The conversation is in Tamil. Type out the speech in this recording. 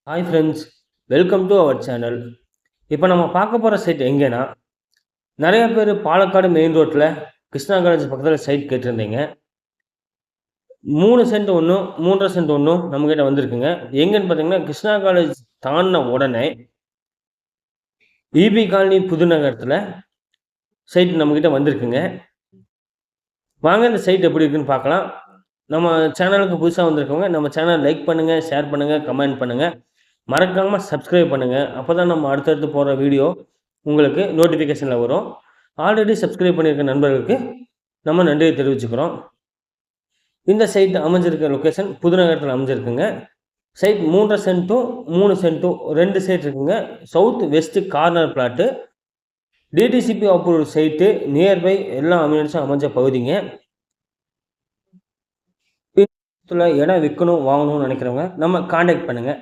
Hi friends, welcome to our channel. இப்போ நம்ம பார்க்க போகிற சைட் எங்கேன்னா, நிறைய பேர் பாலக்காடு மெயின் ரோட்டில் கிருஷ்ணா காலேஜ் பக்கத்தில் சைட் கேட்டிருந்தீங்க. 3 சென்ட் ஒன்றும் 3.5 சென்ட் ஒன்றும் நம்மக்கிட்ட வந்திருக்குங்க. எங்கேன்னு பார்த்தீங்கன்னா, கிருஷ்ணா காலேஜ் தாண்டின உடனே இபி காலனி புதுநகரத்தில் சைட் நம்மக்கிட்ட வந்திருக்குங்க. வாங்க இந்த சைட் எப்படி இருக்குன்னு பார்க்கலாம். நம்ம சேனலுக்கு புதுசாக வந்திருக்கவங்க நம்ம சேனல் லைக் பண்ணுங்கள், ஷேர் பண்ணுங்கள், கமெண்ட் பண்ணுங்கள். மறக்காமல் சப்ஸ்கிரைப் பண்ணுங்கள். அப்போ தான் நம்ம அடுத்தடுத்து போடுற வீடியோ உங்களுக்கு நோட்டிஃபிகேஷனில் வரும். ஆல்ரெடி சப்ஸ்கிரைப் பண்ணியிருக்க நண்பர்களுக்கு நம்ம நன்றியை தெரிவிச்சுக்கிறோம். இந்த சைட் அமைஞ்சிருக்க லொக்கேஷன் புதுநகரத்தில் அமைஞ்சிருக்குங்க. சைட் 3.5 சென்ட்டும் 3 சென்ட்டும் 2 சைட் இருக்குங்க. South west corner plot, DTCP approval site, nearby எல்லா அம்யூனிட்டிஸும் அமைஞ்ச பகுதிங்க. இடம் விற்கணும் வாங்கணும்னு நினைக்கிறவங்க நம்ம கான்டாக்ட் பண்ணுங்கள்.